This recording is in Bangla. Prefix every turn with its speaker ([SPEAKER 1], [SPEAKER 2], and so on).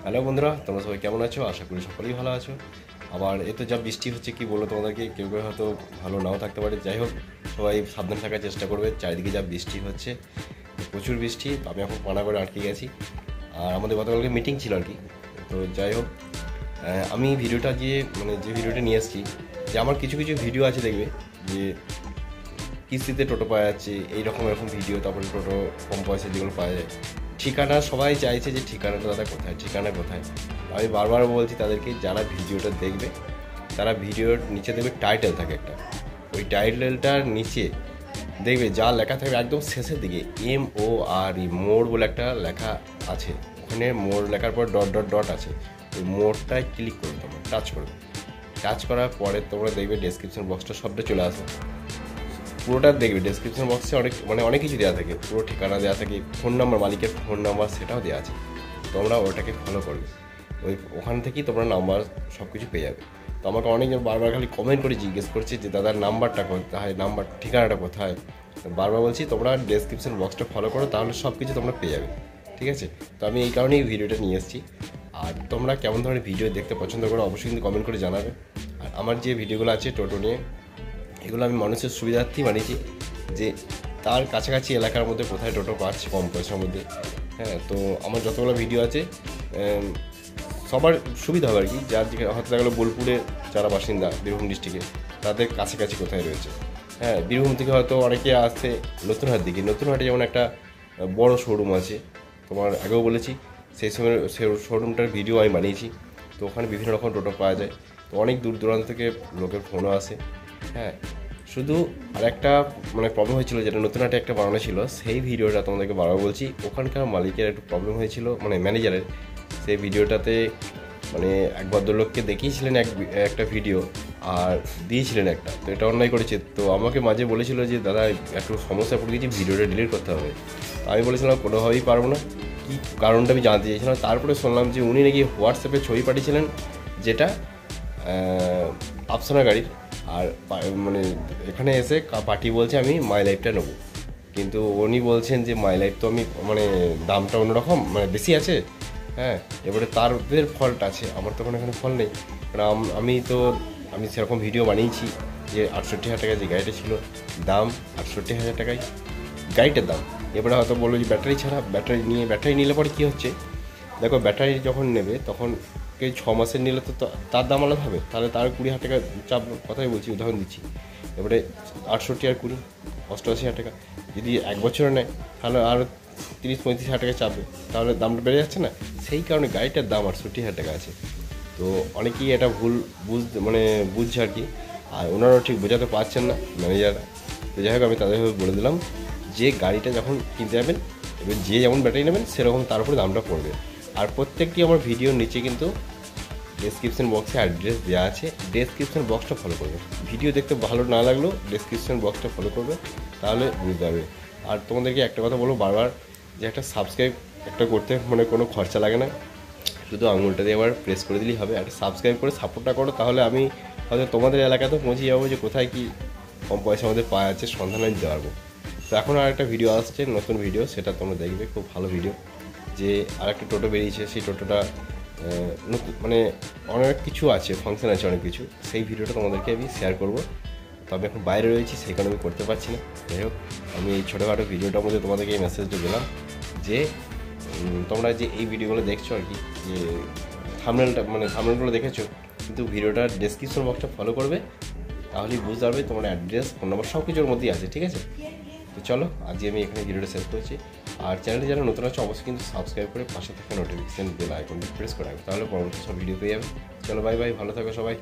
[SPEAKER 1] হ্যালো বন্ধুরা, তোমরা সবাই কেমন আছো? আশা করি সকলেই ভালো আছো। আবার এতে যা বৃষ্টি হচ্ছে কি বলবো তোমাদেরকে, কেউ কেউ হয়তো ভালো নাও থাকতে পারে। যাই হোক, সবাই সাবধানে থাকার চেষ্টা করবে। চারিদিকে যা বৃষ্টি হচ্ছে, প্রচুর বৃষ্টি। আমি এখন পানাগড়ে আটকে গেছি। আর আমাদের গতকালকে মিটিং ছিল আর কি। তো যাই হোক, আমি ভিডিওটা যে ভিডিওটা নিয়ে এসেছি, যে আমার কিছু কিছু ভিডিও আছে দেখবে যে কিস্তিতে টোটো পাওয়া যাচ্ছে, এরকম ভিডিও। তারপরে টোটো কম পয়সা যেগুলো পাওয়া যায়, ঠিকানা সবাই চাইছে যে ঠিকানাটা দাদা কোথায়, ঠিকানা কোথায়। আমি বারবার বলছি তাদেরকে, যারা ভিডিওটা দেখবে তারা ভিডিওর নিচে দেখবে টাইটেল থাকে একটা, ওই টাইটেলটার নিচে দেখবে যা লেখা থাকবে একদম শেষের দিকে MORE মোড় বলে একটা লেখা আছে। ওখানে মোড় লেখার পর ডট ডট ডট আছে, ওই মোড়টায় ক্লিক করবে, তোমরা টাচ করবে। টাচ করার পরে তোমরা দেখবে ডেসক্রিপশন বক্সটা সবটা চলে আসে। পুরোটা দেখবে ডেসক্রিপশন বক্সে অনেক কিছু দেওয়া থাকে, পুরো ঠিকানা দেওয়া থাকে, ফোন নাম্বার, মালিকের ফোন নাম্বার সেটাও দেওয়া আছে। তোমরা ওটাকে ফলো করবে, ওখান থেকেই তোমরা নাম্বার সব কিছু পেয়ে যাবে। তো আমাকে অনেকজন বারবার খালি কমেন্ট করে জিজ্ঞেস করছে যে দাদার নাম্বারটা কোথায়, ঠিকানাটা কোথায়। বারবার বলছি তোমরা ডেসক্রিপশন বক্সটা ফলো করো, তাহলে সব কিছু তোমরা পেয়ে যাবে, ঠিক আছে? তো আমি এই কারণেই ভিডিওটা নিয়ে এসেছি। আর তোমরা কেমন ধরনের ভিডিও দেখতে পছন্দ করো অবশ্যই কিন্তু কমেন্ট করে জানাবে। আর আমার যে ভিডিওগুলো আছে টোটো নিয়ে, এগুলো আমি মানুষের সুবিধার্থেই বানিয়েছি, যে তার কাছাকাছি এলাকার মধ্যে কোথায় টোটো পাচ্ছে কম পয়সার মধ্যে। হ্যাঁ, তো আমার যতগুলো ভিডিও আছে সবার সুবিধা হবে আর কি। যার যেখানে হয়তো দেখা গেলো বোলপুরে যারা বাসিন্দা বীরভূম ডিস্ট্রিক্টে, তাদের কাছাকাছি কোথায় রয়েছে। হ্যাঁ, বীরভূম থেকে হয়তো অনেকে আসছে নতুনহাট দিকে। নতুনহাটে যেমন একটা বড় শোরুম আছে, তোমার আগেও বলেছি, সেই সময় শোরুমটার ভিডিও আমি বানিয়েছি। তো ওখানে বিভিন্ন রকম টোটো পাওয়া যায়। তো অনেক দূর দূরান্ত থেকে লোকের ফোনও আসে। হ্যাঁ, শুধু আরেকটা প্রবলেম হয়েছিল, যেটা নতুনহাটে একটা বানানো ছিল, সেই ভিডিওটা তোমাদেরকে বারবার বলছি। ওখানকার মালিকের একটু প্রবলেম হয়েছিল, ম্যানেজারের। সেই ভিডিওটাতে এক ভদ্রলোককে দেখিয়েছিলেন একটা ভিডিও, আর দিয়েছিলেন একটা। তো এটা অন্যায় করেছে। তো আমাকে মাঝে বলেছিল যে দাদা একটু সমস্যা পড়ে গেছি, ভিডিওটা ডিলিট করতে হবে। আমি বলেছিলাম কোনোভাবেই পারবো না। কী কারণটা আমি জানতে চেয়েছিলাম। তারপরে শুনলাম যে উনি নাকি হোয়াটসঅ্যাপে ছবি পাঠিয়েছিলেন, যেটা আফসানা গাড়ির। আর এখানে এসে পাঠিয়ে বলছে আমি মাই লাইফটা নেবো, কিন্তু উনি বলছেন যে মাই লাইফ তো আমি দামটা অন্যরকম, বেশি আছে। হ্যাঁ, এবারে তাদের ফল্ট আছে, আমার তো কোনো এখানে ফল্ট নেই। কারণ আমি সেরকম ভিডিও বানিয়েছি যে 68,000 টাকা যে গাড়িটা ছিল, দাম 68,000 টাকায় গাড়িটার দাম। এবারে হয়তো বললো যে ব্যাটারি ছাড়া, ব্যাটারি নিলে পরে কী হচ্ছে, দেখো ব্যাটারি যখন নেবে তখন 6 মাসের নিলে তো তার দাম আলাদা হবে। তাহলে তার 20,000 টাকা চাপ, কথাই বলছি, উদাহরণ দিচ্ছি। এবারে 68 আর 20, 88,000 টাকা। যদি 1 বছরে নেয় তাহলে আরও 30-35,000 টাকা চাপবে, তাহলে দামটা বেড়ে যাচ্ছে না? সেই কারণে গাড়িটার দাম 68,000 টাকা আছে। তো অনেকেই এটা ভুল বুঝছে আর কি। আর ওনারাও ঠিক বোঝাতে পারছেন না, ম্যানেজাররা। তো যাই হোক, আমি তাদেরভাবে বলে দিলাম যে গাড়িটা যখন কিনতে যাবেন, এবার যে যেমন ব্যাটারি নেবেন সেরকম তার উপরে দামটা পড়বে। আর প্রত্যেকটি আমার ভিডিওর নিচে কিন্তু ডেসক্রিপশন বক্সে অ্যাড্রেস দেওয়া আছে, ডেসক্রিপশন বক্সটা ফলো করবে। ভিডিও দেখতে ভালো না লাগলেও ডেসক্রিপশন বক্সটা ফলো করবে, তাহলে বুঝতে পারবে। আর তোমাদেরকে একটা কথা বলবো বারবার, যে একটা সাবস্ক্রাইব করতে কোনো খরচা লাগে না, শুধু আঙুলটা দিয়ে আবার প্রেস করে দিলেই হবে। একটা সাবস্ক্রাইব করে সাপোর্টটা করো, তাহলে আমি হয়তো তোমাদের এলাকাতেও পৌঁছে যাবো, যে কোথায় কি কম পয়সার মধ্যে পাওয়া যাচ্ছে সন্ধান আমি দিতে পারবো। তো এখন আর একটা ভিডিও আসছে, নতুন ভিডিও, সেটা তোমরা দেখবে, খুব ভালো ভিডিও। যে আর একটা টোটো বেরিয়েছে, সেই টোটোটা নতুন অনেক কিছু আছে, ফাংশন আছে অনেক কিছু, সেই ভিডিওটা তোমাদেরকে আমি শেয়ার করবো। তো আমি এখন বাইরে রয়েছি, সেই কারণে আমি করতে পারছি না। যাই হোক, আমি এই ছোটোখাটো ভিডিওটার মধ্যে তোমাদেরকে এই মেসেজটা দিলাম যে তোমরা যে এই ভিডিওগুলো দেখছো আর কি, যে থাম্বনেলগুলো দেখেছো, কিন্তু ভিডিওটার ডেসক্রিপশন বক্সটা ফলো করবে, তাহলেই বুঝতে পারবে। তোমার অ্যাড্রেস, ফোন নাম্বার সব কিছুর মধ্যেই আছে, ঠিক আছে? তো চলো, আজকে আমি এখানে ভিডিওটা শেষ করছি। আর চ্যানেলে যারা নতুন আছে অবশ্যই কিন্তু সাবস্ক্রাইব করে পাশে থাকা নোটিফিকেশান বেল আইকনটি প্রেস করে রাখবে, তাহলে পরবর্তী সব ভিডিও পেয়ে যাবে। চলো, বাই বাই, ভালো থাকো সবাই।